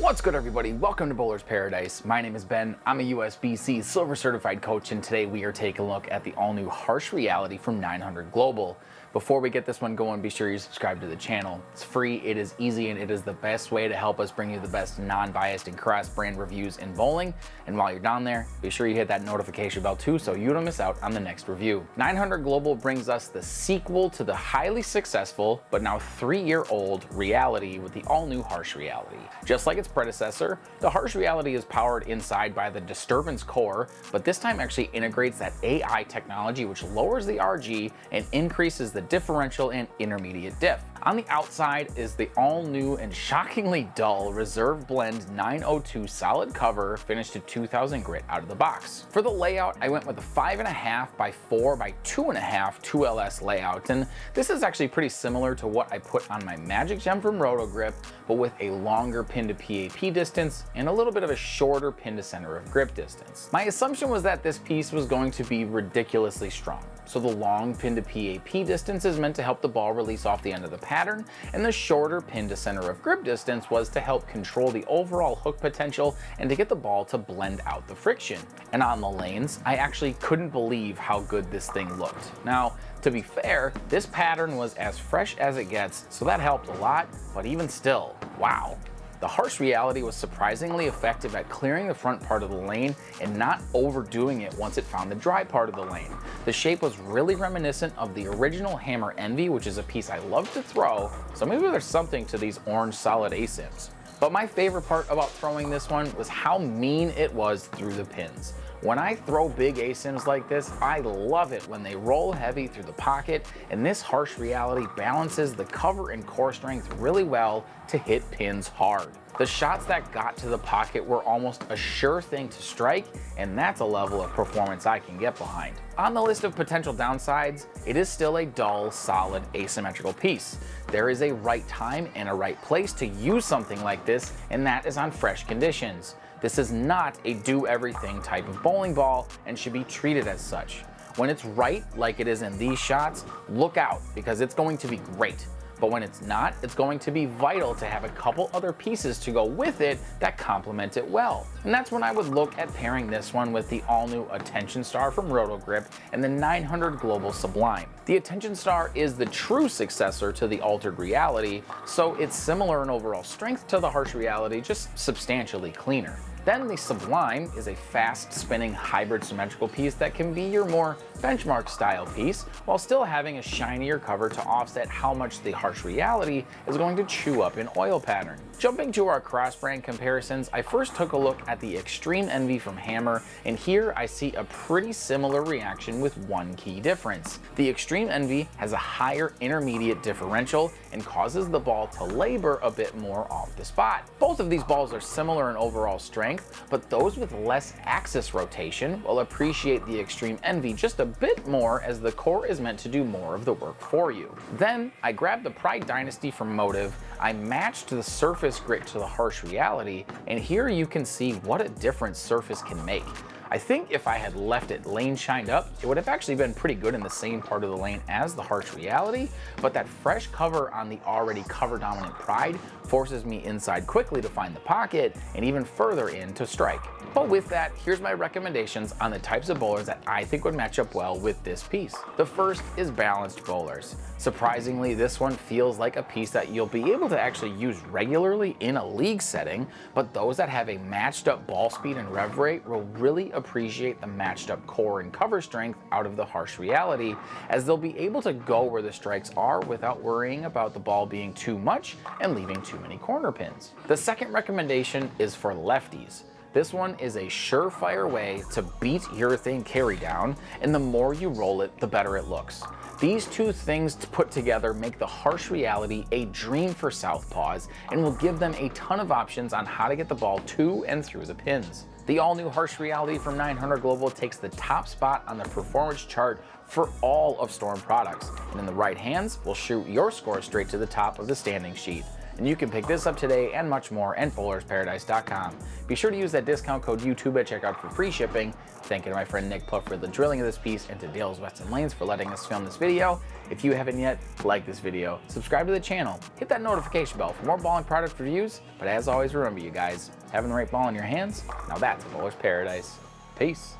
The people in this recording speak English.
What's good, everybody? Welcome to Bowler's Paradise. My name is Ben. I'm a USBC Silver Certified Coach, and today we are taking a look at the all-new Harsh Reality from 900 Global. Before we get this one going, be sure you subscribe to the channel. It's free, it is easy, and it is the best way to help us bring you the best non-biased and cross-brand reviews in bowling. And while you're down there, be sure you hit that notification bell too so you don't miss out on the next review. 900 Global brings us the sequel to the highly successful, but now 3-year-old Reality with the all-new Harsh Reality. Just like its predecessor, the Harsh Reality is powered inside by the disturbance core, but this time actually integrates that AI technology which lowers the RG and increases the differential and intermediate diff. On the outside is the all-new and shockingly dull Reserve Blend 902 solid cover finished to 2000 grit out of the box. For the layout, I went with a 5.5 by 4 by 2.5 2LS layout, and this is actually pretty similar to what I put on my Magic Gem from Roto Grip, but with a longer pin to PAP distance and a little bit of a shorter pin to center of grip distance. My assumption was that this piece was going to be ridiculously strong. So the long pin to PAP distance is meant to help the ball release off the end of the pattern, and the shorter pin to center of grip distance was to help control the overall hook potential and to get the ball to blend out the friction. And on the lanes, I actually couldn't believe how good this thing looked. Now, to be fair, this pattern was as fresh as it gets, so that helped a lot, but even still, wow. The Harsh Reality was surprisingly effective at clearing the front part of the lane and not overdoing it once it found the dry part of the lane. The shape was really reminiscent of the original Hammer Envy, which is a piece I love to throw, so maybe there's something to these orange solid ASIMs. But my favorite part about throwing this one was how mean it was through the pins. When I throw big ASIMs like this, I love it when they roll heavy through the pocket, and this Harsh Reality balances the cover and core strength really well to hit pins hard. The shots that got to the pocket were almost a sure thing to strike, and that's a level of performance I can get behind. On the list of potential downsides, it is still a dull, solid, asymmetrical piece. There is a right time and a right place to use something like this, and that is on fresh conditions. This is not a do-everything type of bowling ball and should be treated as such. When it's right, like it is in these shots, look out because it's going to be great. But when it's not, it's going to be vital to have a couple other pieces to go with it that complement it well. And that's when I would look at pairing this one with the all-new Attention Star from Roto Grip and the 900 Global Sublime. The Attention Star is the true successor to the Altered Reality, so it's similar in overall strength to the Harsh Reality, just substantially cleaner. Then the Sublime is a fast-spinning hybrid symmetrical piece that can be your more benchmark style piece while still having a shinier cover to offset how much the Harsh Reality is going to chew up in oil pattern. Jumping to our Crossbrand comparisons, I first took a look at the Extreme Envy from Hammer, and here I see a pretty similar reaction with one key difference. The Extreme Envy has a higher intermediate differential and causes the ball to labor a bit more off the spot. Both of these balls are similar in overall strength, but those with less axis rotation will appreciate the Extreme Envy just a bit more as the core is meant to do more of the work for you. Then I grabbed the Pride Dynasty from Motive, I matched the surface grit to the Harsh Reality, and here you can see what a difference surface can make. I think if I had left it lane shined up, it would have actually been pretty good in the same part of the lane as the Harsh Reality, but that fresh cover on the already cover dominant Pride forces me inside quickly to find the pocket and even further in to strike. But with that, here's my recommendations on the types of bowlers that I think would match up well with this piece. The first is balanced bowlers. Surprisingly, this one feels like a piece that you'll be able to actually use regularly in a league setting, but those that have a matched up ball speed and rev rate will really appreciate the matched up core and cover strength out of the Harsh Reality, as they'll be able to go where the strikes are without worrying about the ball being too much and leaving too many corner pins. The second recommendation is for lefties. This one is a surefire way to beat urethane carry down, and the more you roll it, the better it looks. These two things put together make the Harsh Reality a dream for southpaws and will give them a ton of options on how to get the ball to and through the pins. The all-new Harsh Reality from 900 Global takes the top spot on the performance chart for all of Storm products, and in the right hands will shoot your score straight to the top of the standing sheet. And you can pick this up today and much more at bowlersparadise.com. Be sure to use that discount code YouTube at checkout for free shipping. Thank you to my friend Nick Pluff for the drilling of this piece, and to Dale's Weston Lanes for letting us film this video. If you haven't yet, like this video, subscribe to the channel, hit that notification bell for more balling product reviews. But as always, remember you guys, having the right ball in your hands, now that's a bowler's paradise. Peace.